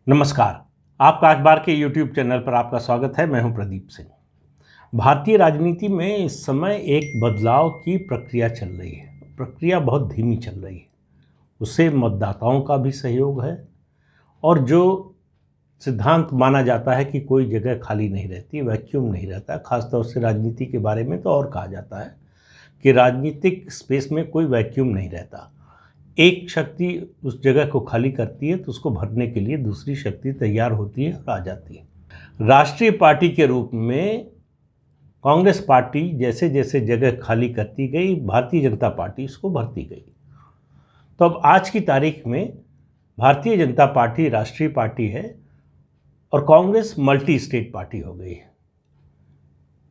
नमस्कार। आपका अखबार के YouTube चैनल पर आपका स्वागत है। मैं हूं प्रदीप सिंह। भारतीय राजनीति में इस समय एक बदलाव की प्रक्रिया चल रही है। प्रक्रिया बहुत धीमी चल रही है। उससे मतदाताओं का भी सहयोग है और जो सिद्धांत माना जाता है कि कोई जगह खाली नहीं रहती, वैक्यूम नहीं रहता। खासतौर से राजनीति के बारे में तो और कहा जाता है कि राजनीतिक स्पेस में कोई वैक्यूम नहीं रहता। एक शक्ति उस जगह को खाली करती है तो उसको भरने के लिए दूसरी शक्ति तैयार होती है और आ जाती है। राष्ट्रीय पार्टी के रूप में कांग्रेस पार्टी जैसे जैसे जगह खाली करती गई, भारतीय जनता पार्टी उसको भरती गई। तो अब आज की तारीख में भारतीय जनता पार्टी राष्ट्रीय पार्टी है और कांग्रेस मल्टी स्टेट पार्टी हो गई है।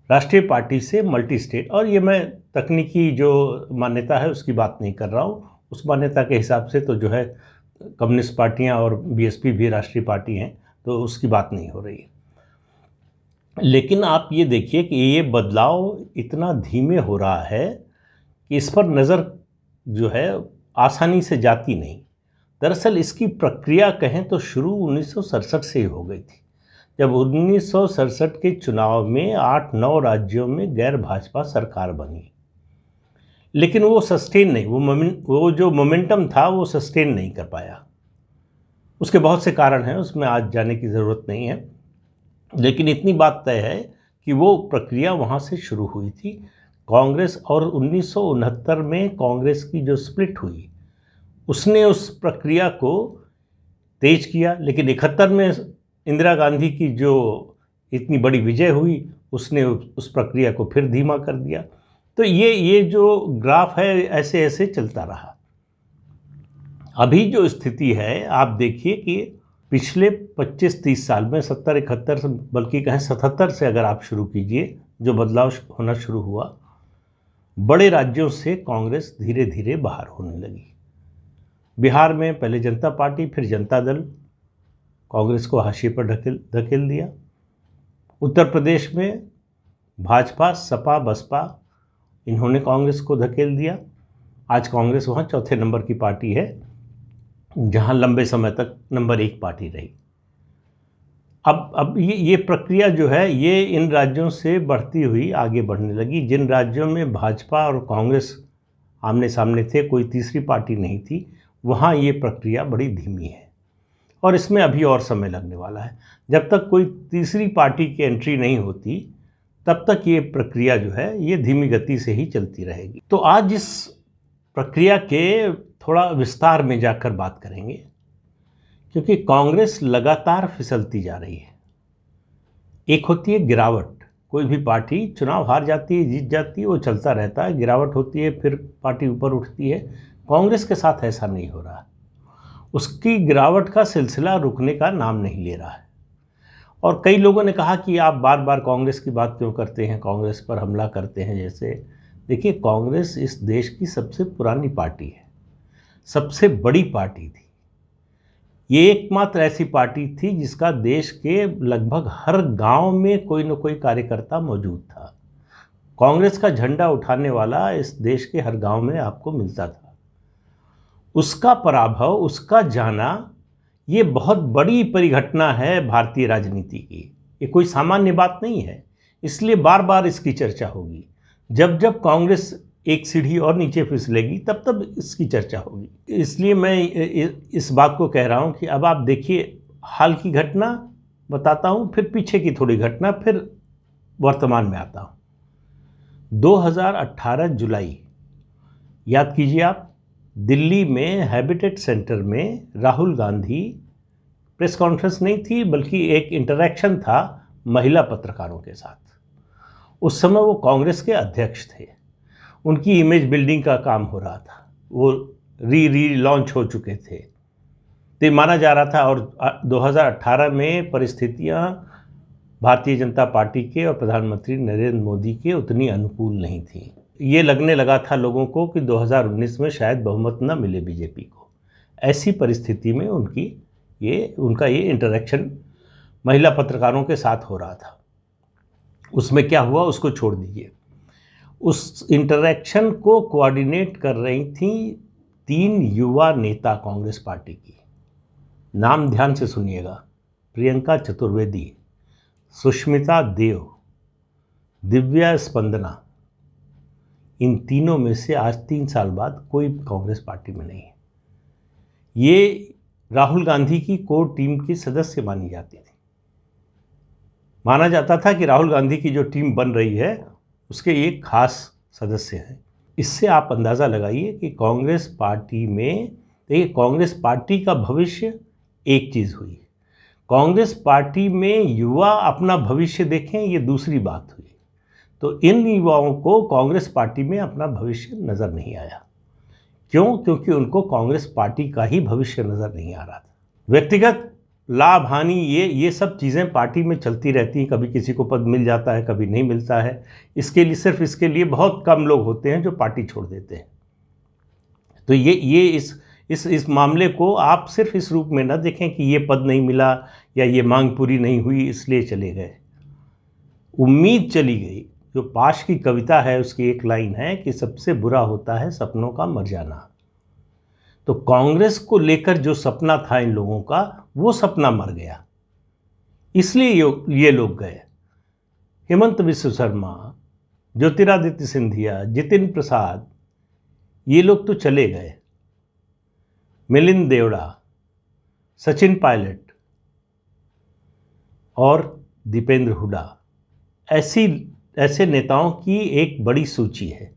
राष्ट्रीय पार्टी से मल्टी स्टेट, और ये मैं तकनीकी जो मान्यता है उसकी बात नहीं कर रहा हूँ। उस मान्यता के हिसाब से तो जो है कम्युनिस्ट पार्टियां और बीएसपी भी राष्ट्रीय पार्टी हैं, तो उसकी बात नहीं हो रही है। लेकिन आप ये देखिए कि ये बदलाव इतना धीमे हो रहा है कि इस पर नज़र जो है आसानी से जाती नहीं। दरअसल इसकी प्रक्रिया कहें तो शुरू 1967 से ही हो गई थी, जब 1967 के चुनाव में 8-9 राज्यों में गैर भाजपा सरकार बनी। लेकिन वो सस्टेन नहीं, वो जो मोमेंटम था वो सस्टेन नहीं कर पाया। उसके बहुत से कारण हैं, उसमें आज जाने की ज़रूरत नहीं है। लेकिन इतनी बात तय है कि वो प्रक्रिया वहाँ से शुरू हुई थी कांग्रेस, और 1969 में कांग्रेस की जो स्प्लिट हुई उसने उस प्रक्रिया को तेज किया। लेकिन 71 में इंदिरा गांधी की जो इतनी बड़ी विजय हुई उसने उस प्रक्रिया को फिर धीमा कर दिया। तो ये जो ग्राफ है ऐसे ऐसे चलता रहा। अभी जो स्थिति है आप देखिए कि पिछले 25-30 साल में 70-71 से, बल्कि कहें 77 से अगर आप शुरू कीजिए, जो बदलाव होना शुरू हुआ, बड़े राज्यों से कांग्रेस धीरे धीरे बाहर होने लगी। बिहार में पहले जनता पार्टी, फिर जनता दल कांग्रेस को हाशिए पर धकेल दिया। उत्तर प्रदेश में भाजपा, सपा, बसपा, इन्होंने कांग्रेस को धकेल दिया। आज कांग्रेस वहाँ चौथे नंबर की पार्टी है, जहाँ लंबे समय तक नंबर 1 पार्टी रही। अब ये प्रक्रिया जो है ये इन राज्यों से बढ़ती हुई आगे बढ़ने लगी। जिन राज्यों में भाजपा और कांग्रेस आमने सामने थे, कोई तीसरी पार्टी नहीं थी, वहाँ ये प्रक्रिया बड़ी धीमी है और इसमें अभी और समय लगने वाला है। जब तक कोई तीसरी पार्टी की एंट्री नहीं होती तब तक ये प्रक्रिया जो है ये धीमी गति से ही चलती रहेगी। तो आज इस प्रक्रिया के थोड़ा विस्तार में जाकर बात करेंगे, क्योंकि कांग्रेस लगातार फिसलती जा रही है। एक होती है गिरावट, कोई भी पार्टी चुनाव हार जाती है, जीत जाती है, वो चलता रहता है। गिरावट होती है, फिर पार्टी ऊपर उठती है। कांग्रेस के साथ ऐसा नहीं हो रहा। उसकी गिरावट का सिलसिला रुकने का नाम नहीं ले रहा है। और कई लोगों ने कहा कि आप बार बार कांग्रेस की बात क्यों करते हैं, कांग्रेस पर हमला करते हैं जैसे। देखिए, कांग्रेस इस देश की सबसे पुरानी पार्टी है, सबसे बड़ी पार्टी थी। ये एकमात्र ऐसी पार्टी थी जिसका देश के लगभग हर गांव में कोई न कोई कार्यकर्ता मौजूद था। कांग्रेस का झंडा उठाने वाला इस देश के हर गांव में आपको मिलता था। उसका पराभव, उसका जाना, ये बहुत बड़ी परिघटना है भारतीय राजनीति की। ये कोई सामान्य बात नहीं है, इसलिए बार बार इसकी चर्चा होगी। जब जब कांग्रेस एक सीढ़ी और नीचे फिसलेगी तब तब इसकी चर्चा होगी। इसलिए मैं इस बात को कह रहा हूँ कि अब आप देखिए, हाल की घटना बताता हूँ, फिर पीछे की थोड़ी घटना, फिर वर्तमान में आता हूँ। 2018 जुलाई, याद कीजिए आप, दिल्ली में हैबिटेट सेंटर में राहुल गांधी, प्रेस कॉन्फ्रेंस नहीं थी बल्कि एक इंटरैक्शन था महिला पत्रकारों के साथ। उस समय वो कांग्रेस के अध्यक्ष थे, उनकी इमेज बिल्डिंग का काम हो रहा था, वो री लॉन्च हो चुके थे। तो माना जा रहा था, और 2018 में परिस्थितियां भारतीय जनता पार्टी के और प्रधानमंत्री नरेंद्र मोदी के उतनी अनुकूल नहीं थी। ये लगने लगा था लोगों को कि 2019 में शायद बहुमत न मिले बीजेपी को। ऐसी परिस्थिति में उनका ये इंटरेक्शन महिला पत्रकारों के साथ हो रहा था। उसमें क्या हुआ उसको छोड़ दीजिए। उस इंटरेक्शन को कोऑर्डिनेट कर रही थी 3 युवा नेता कांग्रेस पार्टी की। नाम ध्यान से सुनिएगा, प्रियंका चतुर्वेदी, सुष्मिता देव, दिव्या स्पंदना, इन तीनों में से आज 3 साल बाद कोई कांग्रेस पार्टी में नहीं है। ये राहुल गांधी की कोर टीम की सदस्य मानी जाती थी। माना जाता था कि राहुल गांधी की जो टीम बन रही है उसके एक खास सदस्य हैं। इससे आप अंदाज़ा लगाइए कि कांग्रेस पार्टी में, देखिए कांग्रेस पार्टी का भविष्य एक चीज़ हुई, कांग्रेस पार्टी में युवा अपना भविष्य देखें ये दूसरी बात हुई। तो इन युवाओं को कांग्रेस पार्टी में अपना भविष्य नज़र नहीं आया। क्यों? क्योंकि उनको कांग्रेस पार्टी का ही भविष्य नज़र नहीं आ रहा था। व्यक्तिगत लाभ हानि ये सब चीज़ें पार्टी में चलती रहती हैं। कभी किसी को पद मिल जाता है, कभी नहीं मिलता है। इसके लिए बहुत कम लोग होते हैं जो पार्टी छोड़ देते हैं। तो ये इस मामले को आप सिर्फ इस रूप में न देखें कि ये पद नहीं मिला या ये मांग पूरी नहीं हुई इसलिए चले गए। उम्मीद चली गई। जो पाश की कविता है उसकी एक लाइन है कि सबसे बुरा होता है सपनों का मर जाना। तो कांग्रेस को लेकर जो सपना था इन लोगों का, वो सपना मर गया, इसलिए ये लोग गए। हेमंत बिस्व शर्मा, ज्योतिरादित्य सिंधिया, जितिन प्रसाद, ये लोग तो चले गए। मिलिंद देवड़ा, सचिन पायलट और दीपेंद्र हुड्डा, ऐसे नेताओं की एक बड़ी सूची है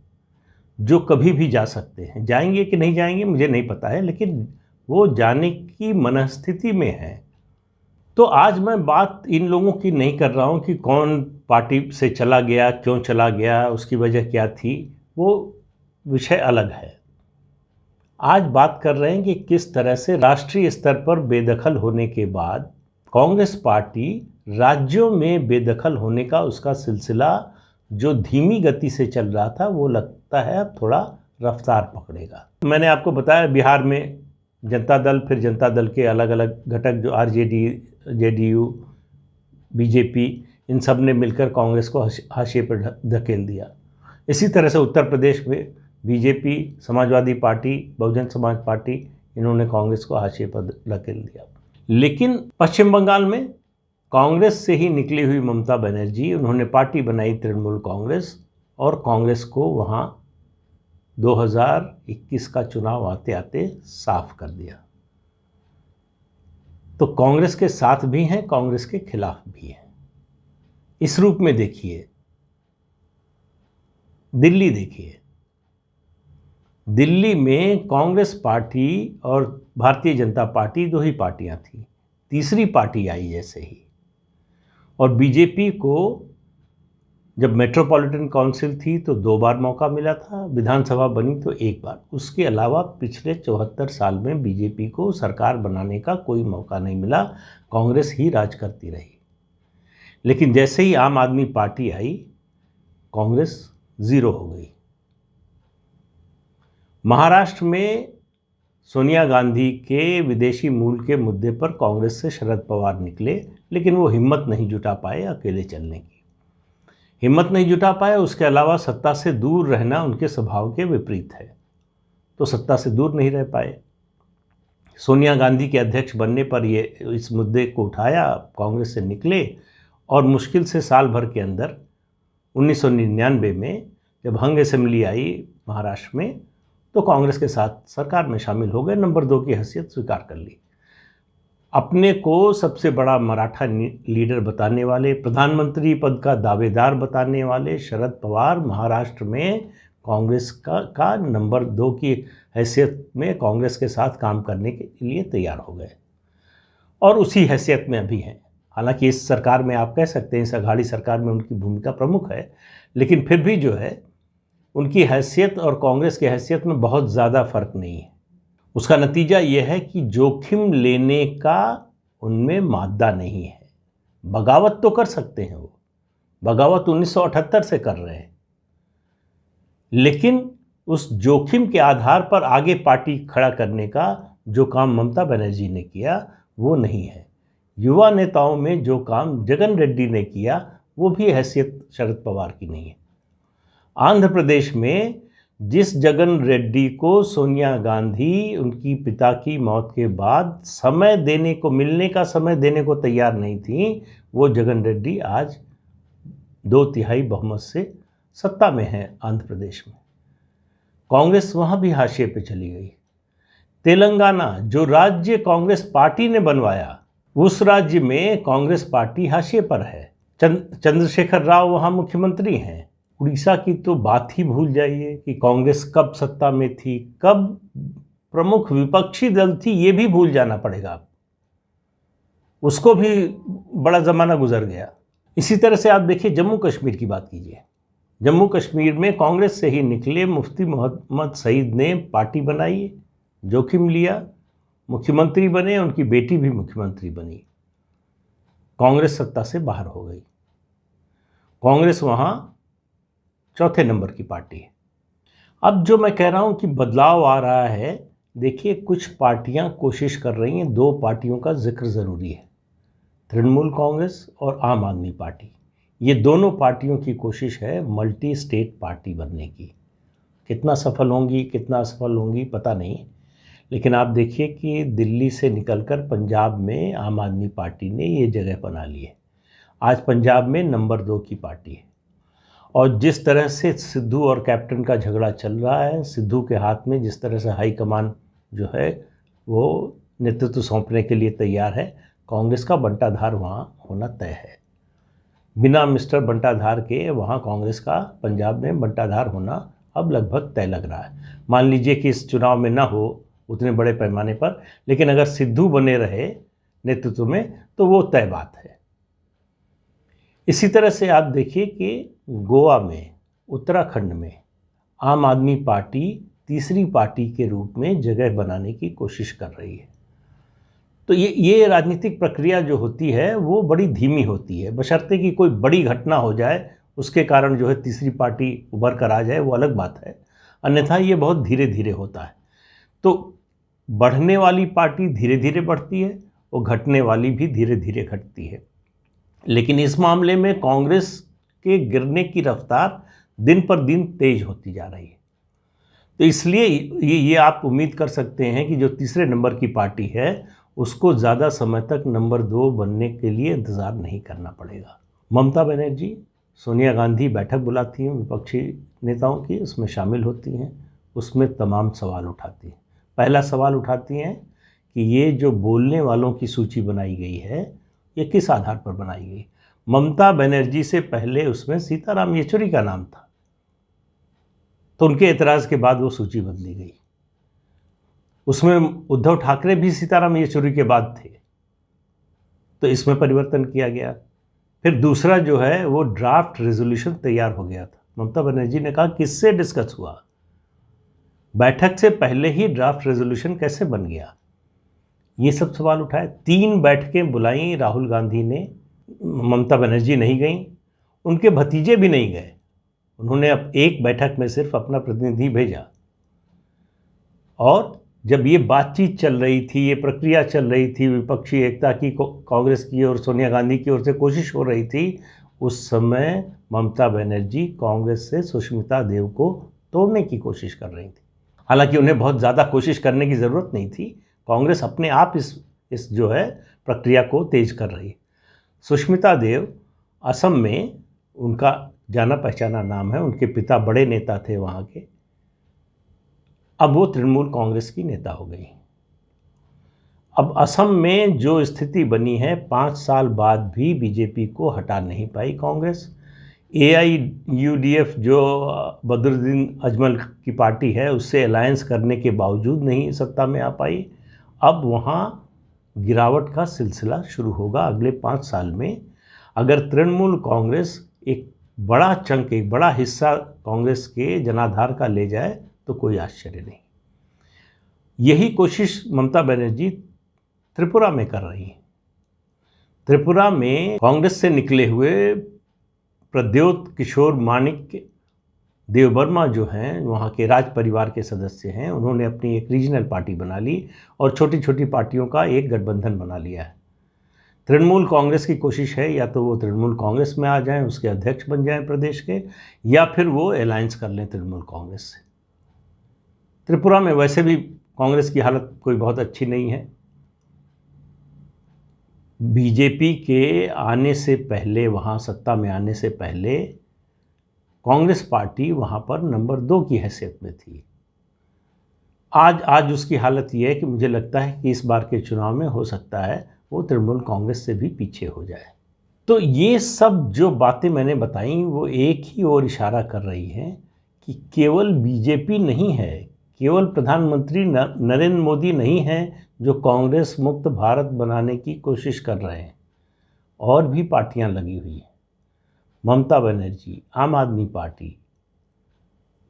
जो कभी भी जा सकते हैं। जाएंगे कि नहीं जाएंगे मुझे नहीं पता है, लेकिन वो जाने की मनस्थिति में है। तो आज मैं बात इन लोगों की नहीं कर रहा हूँ कि कौन पार्टी से चला गया, क्यों चला गया, उसकी वजह क्या थी, वो विषय अलग है। आज बात कर रहे हैं कि किस तरह से राष्ट्रीय स्तर पर बेदखल होने के बाद कांग्रेस पार्टी राज्यों में बेदखल होने का उसका सिलसिला जो धीमी गति से चल रहा था वो लगता है अब थोड़ा रफ्तार पकड़ेगा। मैंने आपको बताया बिहार में जनता दल, फिर जनता दल के अलग अलग घटक जो आरजेडी, जेडीयू, बीजेपी, इन सब ने मिलकर कांग्रेस को हाशिए पर धकेल दिया। इसी तरह से उत्तर प्रदेश में BJP, Samajwadi party, Bahujan Samaj party, इन्होंने कांग्रेस को हाशिए पर धकेल दिया। लेकिन पश्चिम बंगाल में कांग्रेस से ही निकली हुई ममता बनर्जी, उन्होंने पार्टी बनाई तृणमूल कांग्रेस, और कांग्रेस को वहाँ 2021 का चुनाव आते आते साफ कर दिया। तो कांग्रेस के साथ भी हैं, कांग्रेस के खिलाफ भी हैं। इस रूप में देखिए, दिल्ली देखिए, दिल्ली में कांग्रेस पार्टी और भारतीय जनता पार्टी दो ही पार्टियां थी, तीसरी पार्टी आई जैसे ही। और बीजेपी को जब मेट्रोपॉलिटन काउंसिल थी तो 2 बार मौका मिला था, विधानसभा बनी तो 1 बार। उसके अलावा पिछले 74 साल में बीजेपी को सरकार बनाने का कोई मौका नहीं मिला, कांग्रेस ही राज करती रही। लेकिन जैसे ही आम आदमी पार्टी आई, कांग्रेस ज़ीरो हो गई। महाराष्ट्र में सोनिया गांधी के विदेशी मूल के मुद्दे पर कांग्रेस से शरद पवार निकले, लेकिन वो हिम्मत नहीं जुटा पाए अकेले चलने की, हिम्मत नहीं जुटा पाए। उसके अलावा सत्ता से दूर रहना उनके स्वभाव के विपरीत है, तो सत्ता से दूर नहीं रह पाए। सोनिया गांधी के अध्यक्ष बनने पर ये इस मुद्दे को उठाया, कांग्रेस से निकले, और मुश्किल से साल भर के अंदर 1999 में जब हंग असेंबली आई महाराष्ट्र में, तो कांग्रेस के साथ सरकार में शामिल हो गए, नंबर 2 की हैसियत स्वीकार कर ली। अपने को सबसे बड़ा मराठा लीडर बताने वाले, प्रधानमंत्री पद का दावेदार बताने वाले शरद पवार महाराष्ट्र में कांग्रेस का नंबर 2 की हैसियत में कांग्रेस के साथ काम करने के लिए तैयार हो गए, और उसी हैसियत में अभी हैं। हालांकि इस सरकार में आप कह सकते हैं, इस अघाड़ी सरकार में उनकी भूमिका प्रमुख है, लेकिन फिर भी जो है उनकी हैसियत और कांग्रेस की हैसियत में बहुत ज़्यादा फर्क नहीं है। उसका नतीजा ये है कि जोखिम लेने का उनमें मादा नहीं है। बगावत तो कर सकते हैं, वो बगावत 1978 से कर रहे हैं, लेकिन उस जोखिम के आधार पर आगे पार्टी खड़ा करने का जो काम ममता बनर्जी ने किया वो नहीं है। युवा नेताओं में जो काम जगन रेड्डी ने किया वो भी हैसियत शरद पवार की नहीं है। आंध्र प्रदेश में जिस जगन रेड्डी को सोनिया गांधी उनकी पिता की मौत के बाद समय देने को, मिलने का समय देने को तैयार नहीं थी, वो जगन रेड्डी आज 2/3 बहुमत से सत्ता में है आंध्र प्रदेश में। कांग्रेस वहाँ भी हाशिए पे चली गई। तेलंगाना, जो राज्य कांग्रेस पार्टी ने बनवाया, उस राज्य में कांग्रेस पार्टी हाशिए पर है। चंद्रशेखर राव वहाँ मुख्यमंत्री हैं। उड़ीसा की तो बात ही भूल जाइए कि कांग्रेस कब सत्ता में थी, कब प्रमुख विपक्षी दल थी, ये भी भूल जाना पड़ेगा आप, उसको भी बड़ा ज़माना गुजर गया। इसी तरह से आप देखिए जम्मू कश्मीर की बात कीजिए। जम्मू कश्मीर में कांग्रेस से ही निकले मुफ्ती मोहम्मद सईद ने पार्टी बनाई, जोखिम लिया, मुख्यमंत्री बने, उनकी बेटी भी मुख्यमंत्री बनी। कांग्रेस सत्ता से बाहर हो गई। कांग्रेस वहाँ चौथे नंबर की पार्टी है। अब जो मैं कह रहा हूँ कि बदलाव आ रहा है, देखिए कुछ पार्टियाँ कोशिश कर रही हैं, 2 पार्टियों का जिक्र ज़रूरी है, तृणमूल कांग्रेस और आम आदमी पार्टी। ये दोनों पार्टियों की कोशिश है मल्टी स्टेट पार्टी बनने की। कितना सफल होंगी, कितना असफल होंगी पता नहीं, लेकिन आप देखिए कि दिल्ली से निकलकर पंजाब में आम आदमी पार्टी ने ये जगह बना ली है। आज पंजाब में नंबर 2 की पार्टी है। और जिस तरह से सिद्धू और कैप्टन का झगड़ा चल रहा है, सिद्धू के हाथ में जिस तरह से हाईकमान जो है वो नेतृत्व सौंपने के लिए तैयार है, कांग्रेस का बंटाधार वहाँ होना तय है। बिना मिस्टर बंटाधार के वहाँ कांग्रेस का पंजाब में बंटाधार होना अब लगभग तय लग रहा है। मान लीजिए कि इस चुनाव में ना हो उतने बड़े पैमाने पर, लेकिन अगर सिद्धू बने रहे नेतृत्व में तो वो तय बात है। इसी तरह से आप देखिए कि गोवा में, उत्तराखंड में आम आदमी पार्टी तीसरी पार्टी के रूप में जगह बनाने की कोशिश कर रही है। तो ये राजनीतिक प्रक्रिया जो होती है वो बड़ी धीमी होती है, बशर्ते कि कोई बड़ी घटना हो जाए, उसके कारण जो है तीसरी पार्टी उभर कर आ जाए, वो अलग बात है। अन्यथा ये बहुत धीरे धीरे होता है। तो बढ़ने वाली पार्टी धीरे धीरे बढ़ती है और घटने वाली भी धीरे धीरे घटती है। लेकिन इस मामले में कांग्रेस के गिरने की रफ्तार दिन पर दिन तेज होती जा रही है। तो इसलिए ये आप उम्मीद कर सकते हैं कि जो तीसरे नंबर की पार्टी है उसको ज़्यादा समय तक नंबर 2 बनने के लिए इंतज़ार नहीं करना पड़ेगा। ममता बनर्जी, सोनिया गांधी बैठक बुलाती हैं विपक्षी नेताओं की, उसमें शामिल होती हैं, उसमें तमाम सवाल उठाती हैं। पहला सवाल उठाती हैं कि ये जो बोलने वालों की सूची बनाई गई है ये किस आधार पर बनाई गई। ममता बनर्जी से पहले उसमें सीताराम येचुरी का नाम था, तो उनके एतराज़ के बाद वो सूची बदली गई। उसमें उद्धव ठाकरे भी सीताराम येचुरी के बाद थे, तो इसमें परिवर्तन किया गया। फिर दूसरा जो है वो ड्राफ्ट रेजोल्यूशन तैयार हो गया था। ममता बनर्जी ने कहा किससे डिस्कस हुआ, बैठक से पहले ही ड्राफ्ट रेजोल्यूशन कैसे बन गया, ये सब सवाल उठाए। 3 बैठकें बुलाई राहुल गांधी ने, ममता बनर्जी नहीं गई, उनके भतीजे भी नहीं गए, उन्होंने अब एक बैठक में सिर्फ अपना प्रतिनिधि भेजा। और जब ये बातचीत चल रही थी, ये प्रक्रिया चल रही थी, विपक्षी एकता की कांग्रेस की और सोनिया गांधी की ओर से कोशिश हो रही थी, उस समय ममता बनर्जी कांग्रेस से सुष्मिता देव को तोड़ने की कोशिश कर रही थी। हालांकि उन्हें बहुत ज़्यादा कोशिश करने की ज़रूरत नहीं थी, कांग्रेस अपने आप इस जो है प्रक्रिया को तेज कर रही है। सुष्मिता देव असम में, उनका जाना पहचाना नाम है, उनके पिता बड़े नेता थे वहाँ के, अब वो तृणमूल कांग्रेस की नेता हो गई। अब असम में जो स्थिति बनी है, 5 साल बाद भी बीजेपी को हटा नहीं पाई कांग्रेस। AIUDF जो बदरुद्दीन अजमल की पार्टी है, उससे अलायंस करने के बावजूद नहीं सत्ता में आ पाई। अब वहाँ गिरावट का सिलसिला शुरू होगा अगले 5 साल में। अगर तृणमूल कांग्रेस एक बड़ा चंक, एक बड़ा हिस्सा कांग्रेस के जनाधार का ले जाए तो कोई आश्चर्य नहीं। यही कोशिश ममता बनर्जी त्रिपुरा में कर रही है। त्रिपुरा में कांग्रेस से निकले हुए प्रद्योत किशोर माणिक देवबर्मा जो हैं, वहाँ के राज परिवार के सदस्य हैं, उन्होंने अपनी एक रीजनल पार्टी बना ली और छोटी छोटी पार्टियों का एक गठबंधन बना लिया है। तृणमूल कांग्रेस की कोशिश है या तो वो तृणमूल कांग्रेस में आ जाएं, उसके अध्यक्ष बन जाएं प्रदेश के, या फिर वो अलायंस कर लें तृणमूल कांग्रेस से। त्रिपुरा में वैसे भी कांग्रेस की हालत कोई बहुत अच्छी नहीं है। बीजेपी के आने से पहले, वहाँ सत्ता में आने से पहले कांग्रेस पार्टी वहाँ पर नंबर 2 की हैसियत में थी। आज उसकी हालत ये है कि मुझे लगता है कि इस बार के चुनाव में हो सकता है वो तृणमूल कांग्रेस से भी पीछे हो जाए। तो ये सब जो बातें मैंने बताई वो एक ही ओर इशारा कर रही हैं कि केवल बीजेपी नहीं है, केवल प्रधानमंत्री नरेंद्र मोदी नहीं हैं जो कांग्रेस मुक्त भारत बनाने की कोशिश कर रहे हैं, और भी पार्टियां लगी हुई हैं। ममता बनर्जी, आम आदमी पार्टी,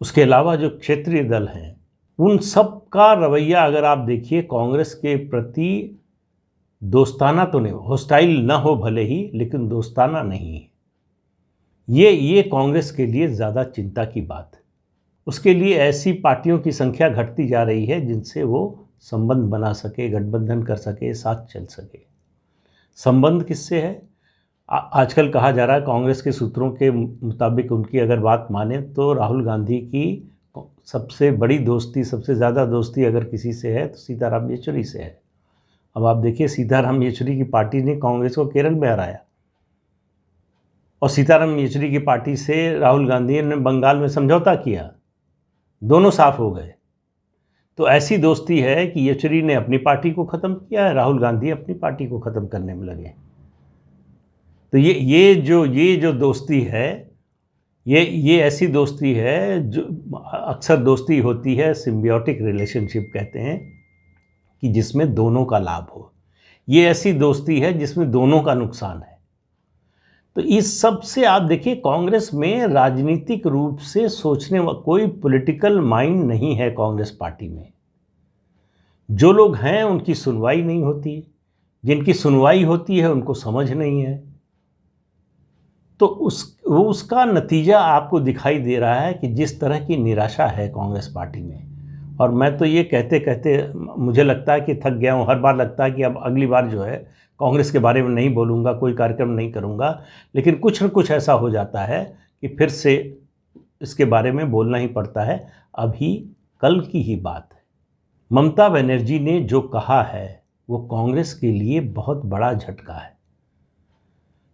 उसके अलावा जो क्षेत्रीय दल हैं, उन सब का रवैया अगर आप देखिए कांग्रेस के प्रति दोस्ताना तो नहीं, हॉस्टाइल ना हो भले ही, लेकिन दोस्ताना नहीं है। ये कांग्रेस के लिए ज़्यादा चिंता की बात है। उसके लिए ऐसी पार्टियों की संख्या घटती जा रही है जिनसे वो संबंध बना सके, गठबंधन कर सके, साथ चल सके। संबंध किससे है? आजकल कहा जा रहा है, कांग्रेस के सूत्रों के मुताबिक उनकी अगर बात माने तो राहुल गांधी की सबसे बड़ी दोस्ती, सबसे ज़्यादा दोस्ती अगर किसी से है तो सीताराम येचुरी से है। अब आप देखिए, सीताराम येचुरी की पार्टी ने कांग्रेस को केरल में हराया, और सीताराम येचुरी की पार्टी से राहुल गांधी ने बंगाल में समझौता किया, दोनों साफ हो गए। तो ऐसी दोस्ती है कि येचुरी ने अपनी पार्टी को ख़त्म किया है, राहुल गांधी अपनी पार्टी को ख़त्म करने में लगे। तो ये जो दोस्ती है, ये ऐसी दोस्ती है जो अक्सर दोस्ती होती है सिम्बियोटिक रिलेशनशिप कहते हैं, कि जिसमें दोनों का लाभ हो। ये ऐसी दोस्ती है जिसमें दोनों का नुकसान है। तो इस सब से आप देखिए, कांग्रेस में राजनीतिक रूप से सोचने कोई पॉलिटिकल माइंड नहीं है कांग्रेस पार्टी में। जो लोग हैं उनकी सुनवाई नहीं होती, जिनकी सुनवाई होती है उनको समझ नहीं है। तो उसका नतीजा आपको दिखाई दे रहा है कि जिस तरह की निराशा है कांग्रेस पार्टी में। और मैं तो ये कहते कहते मुझे लगता है कि थक गया हूँ। हर बार लगता है कि अब अगली बार जो है कांग्रेस के बारे में नहीं बोलूँगा, कोई कार्यक्रम नहीं करूँगा, लेकिन कुछ न कुछ ऐसा हो जाता है कि फिर से इसके बारे में बोलना ही पड़ता है। अभी कल की ही बात है, ममता बनर्जी ने जो कहा है वो कांग्रेस के लिए बहुत बड़ा झटका है।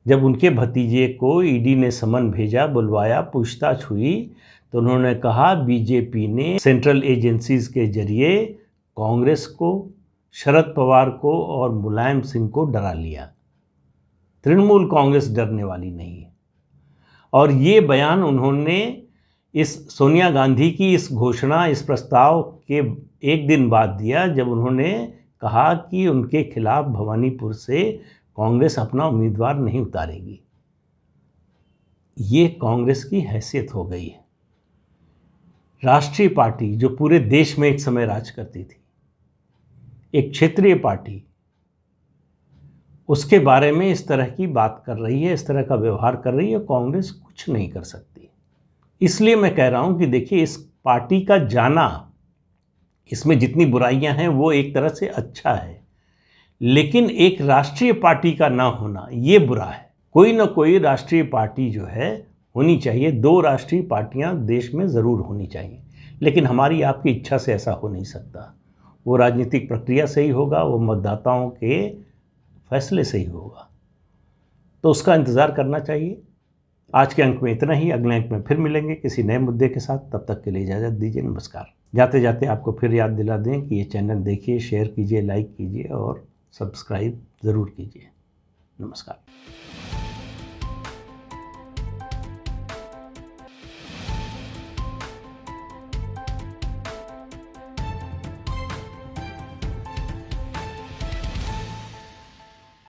जब उनके भतीजे को ईडी ने समन भेजा, बुलवाया, पूछताछ हुई, तो उन्होंने कहा बीजेपी ने सेंट्रल एजेंसीज के जरिए कांग्रेस को, शरद पवार को और मुलायम सिंह को डरा लिया। तृणमूल कांग्रेस डरने वाली नहीं है। और ये बयान उन्होंने इस सोनिया गांधी की इस घोषणा, इस प्रस्ताव के एक दिन बाद दिया, जब उन्होंने कहा कि उनके खिलाफ भवानीपुर से कांग्रेस अपना उम्मीदवार नहीं उतारेगी। ये कांग्रेस की हैसियत हो गई है। राष्ट्रीय पार्टी जो पूरे देश में एक समय राज करती थी, एक क्षेत्रीय पार्टी, उसके बारे में इस तरह की बात कर रही है, इस तरह का व्यवहार कर रही है, कांग्रेस कुछ नहीं कर सकती। इसलिए मैं कह रहा हूं कि देखिए, इस पार्टी का जाना, इसमें जितनी बुराइयां हैं वो एक तरह से अच्छा है, लेकिन एक राष्ट्रीय पार्टी का ना होना ये बुरा है। कोई ना कोई राष्ट्रीय पार्टी जो है होनी चाहिए। 2 राष्ट्रीय पार्टियां देश में ज़रूर होनी चाहिए, लेकिन हमारी आपकी इच्छा से ऐसा हो नहीं सकता। वो राजनीतिक प्रक्रिया से ही होगा, वो मतदाताओं के फैसले से ही होगा। तो उसका इंतज़ार करना चाहिए। आज के अंक में इतना ही। अगले अंक में फिर मिलेंगे किसी नए मुद्दे के साथ। तब तक के लिए इजाज़त दीजिए। नमस्कार। जाते जाते आपको फिर याद दिला दें कि ये चैनल देखिए, शेयर कीजिए, लाइक कीजिए और सब्सक्राइब ज़रूर कीजिए। नमस्कार।